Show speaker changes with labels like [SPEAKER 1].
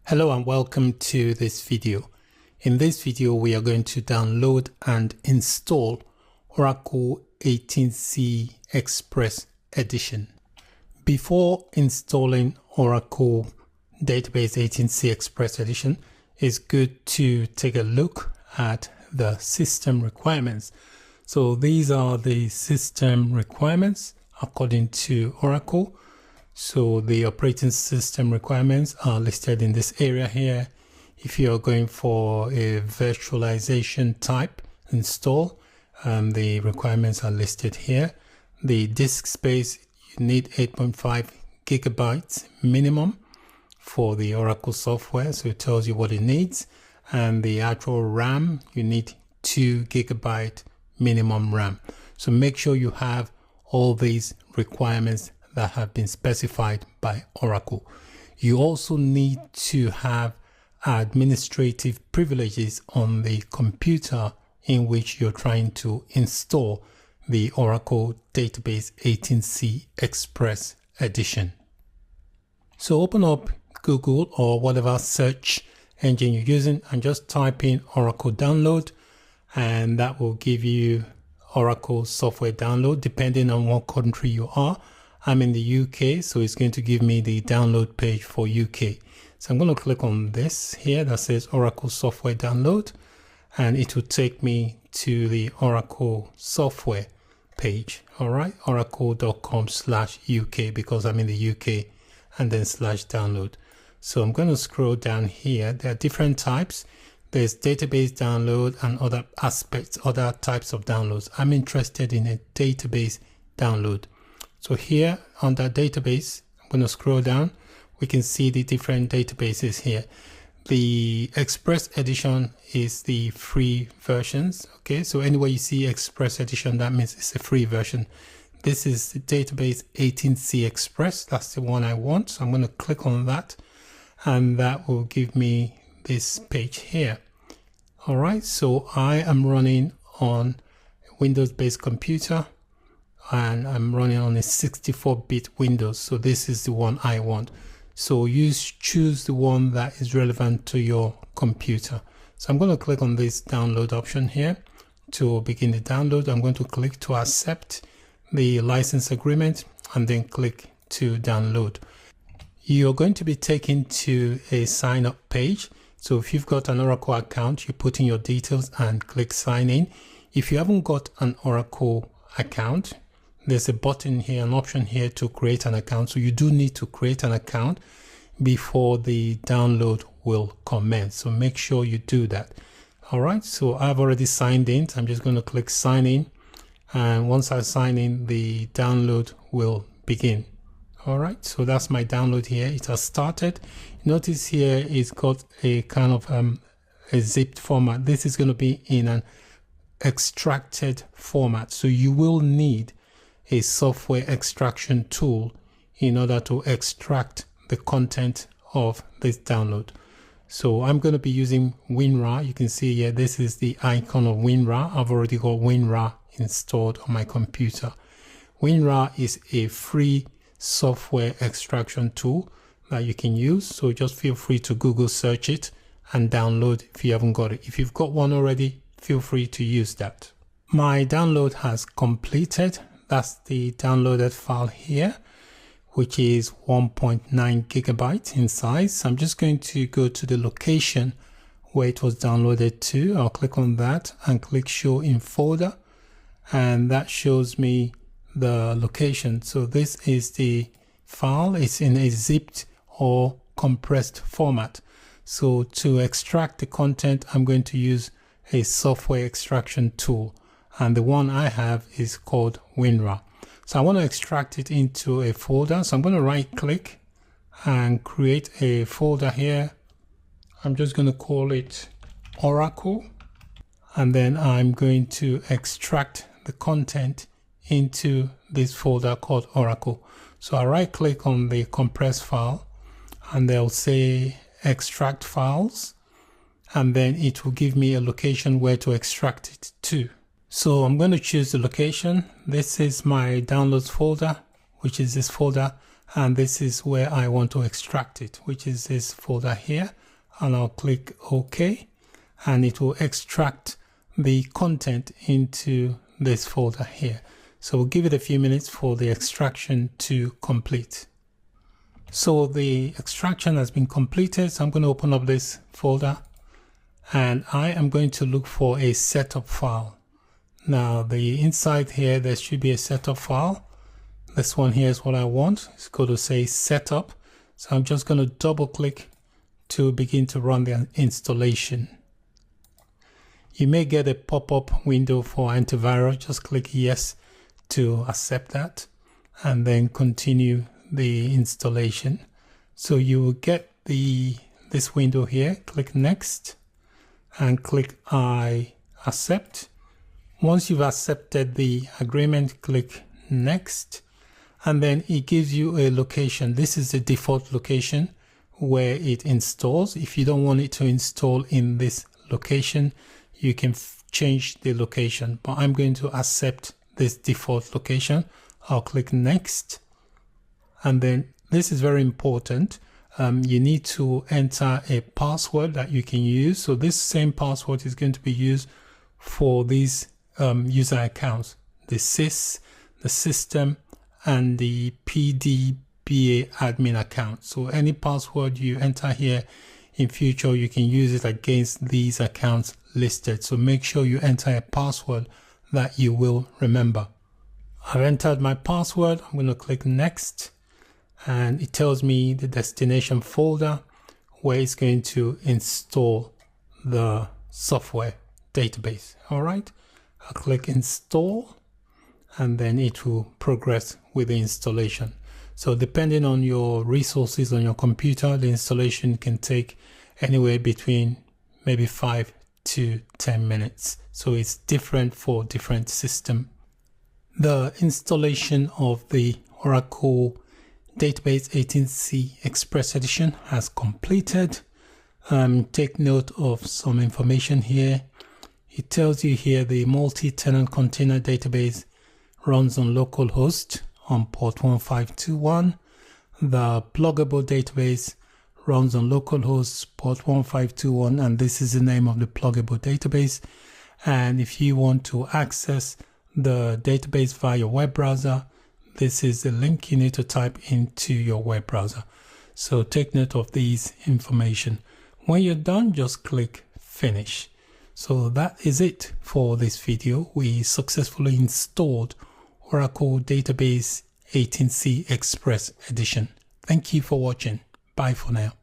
[SPEAKER 1] Hello and welcome to this video. In this video, we are going to download and install Oracle 18c Express Edition. Before installing Oracle Database 18c Express Edition, it's good to take a look at the system requirements. So these are the system requirements according to Oracle. So the operating system requirements are listed in this area here. If you're going for a virtualization type install, the requirements are listed here. The disk space, you need 8.5 gigabytes minimum for the Oracle software, so it tells you what it needs. And the actual RAM, you need 2 gigabyte minimum RAM. So make sure you have all these requirements that have been specified by Oracle. You also need to have administrative privileges on the computer in which you're trying to install the Oracle Database 18c Express Edition. So open up Google or whatever search engine you're using and just type in Oracle download, and that will give you Oracle software download depending on what country you are. I'm in the UK, so it's going to give me the download page for UK. So I'm going to click on this here that says Oracle software download, and it will take me to the Oracle software page. All right, oracle.com/UK, because I'm in the UK, and then /download. So I'm going to scroll down here. There are different types. There's database download and other aspects, other types of downloads. I'm interested in a database download. So here under database, I'm going to scroll down. We can see the different databases here. The Express Edition is the free versions. Okay, so anywhere you see Express Edition, that means it's a free version. This is the Database 18c Express. That's the one I want. So I'm going to click on that, and that will give me this page here. All right, so I am running on a Windows-based computer, and I'm running on a 64-bit Windows. So this is the one I want. So you choose the one that is relevant to your computer. So I'm going to click on this download option here to begin the download. I'm going to click to accept the license agreement and then click to download. You're going to be taken to a sign up page. So if you've got an Oracle account, you put in your details and click sign in. If you haven't got an Oracle account, there's a button here, an option here to create an account. So you do need to create an account before the download will commence. So make sure you do that. All right, so I've already signed in. I'm just going to click sign in. And once I sign in, the download will begin. All right, so that's my download here. It has started. Notice here it's got a kind of a zipped format. This is going to be in an extracted format. So you will need a software extraction tool in order to extract the content of this download. So I'm going to be using WinRAR. You can see here, this is the icon of WinRAR. I've already got WinRAR installed on my computer. WinRAR is a free software extraction tool that you can use. So just feel free to Google search it and download if you haven't got it. If you've got one already, feel free to use that. My download has completed. That's the downloaded file here, which is 1.9 gigabytes in size. I'm just going to go to the location where it was downloaded to. I'll click on that and click show in folder, and that shows me the location. So this is the file. It's in a zipped or compressed format. So to extract the content, I'm going to use a software extraction tool, and the one I have is called WinRAR. So I want to extract it into a folder. So I'm going to right click and create a folder here. I'm just going to call it Oracle, and then I'm going to extract the content into this folder called Oracle. So I right click on the compressed file, and they'll say extract files, and then it will give me a location where to extract it to. So I'm going to choose the location. This is my downloads folder, which is this folder. and this is where I want to extract it, which is this folder here, and I'll click OK, and it will extract the content into this folder here. So we'll give it a few minutes for the extraction to complete. So the extraction has been completed, so I'm going to open up this folder and I am going to look for a setup file. Now the inside here there should be a setup file. This one here is what I want. It's going to say setup. So I'm just going to double click to begin to run the installation. You may get a pop-up window for antivirus. Just click yes to accept that and then continue the installation. So you will get this window here. Click next and click I accept. Once you've accepted the agreement, click next, and then it gives you a location. This is the default location where it installs. If you don't want it to install in this location, you can change the location, but I'm going to accept this default location. I'll click next, and then this is very important. You need to enter a password that you can use. So this same password is going to be used for these user accounts, the sys, the system, and the PDBA admin account. So any password you enter here in future, you can use it against these accounts listed. So make sure you enter a password that you will remember. I've entered my password. I'm going to click next, and it tells me the destination folder where it's going to install the software database. All right. I'll click install, and then it will progress with the installation. So depending on your resources on your computer, the installation can take anywhere between maybe 5 to 10 minutes. So it's different for different systems. The installation of the Oracle Database 18c Express Edition has completed. Take note of some information here. It tells you here the multi-tenant container database runs on localhost on port 1521. The pluggable database runs on localhost port 1521, and this is the name of the pluggable database. And if you want to access the database via your web browser, this is the link you need to type into your web browser. So take note of these information. When you're done, just click finish. So that is it for this video. We successfully installed Oracle Database 18c Express Edition. Thank you for watching. Bye for now.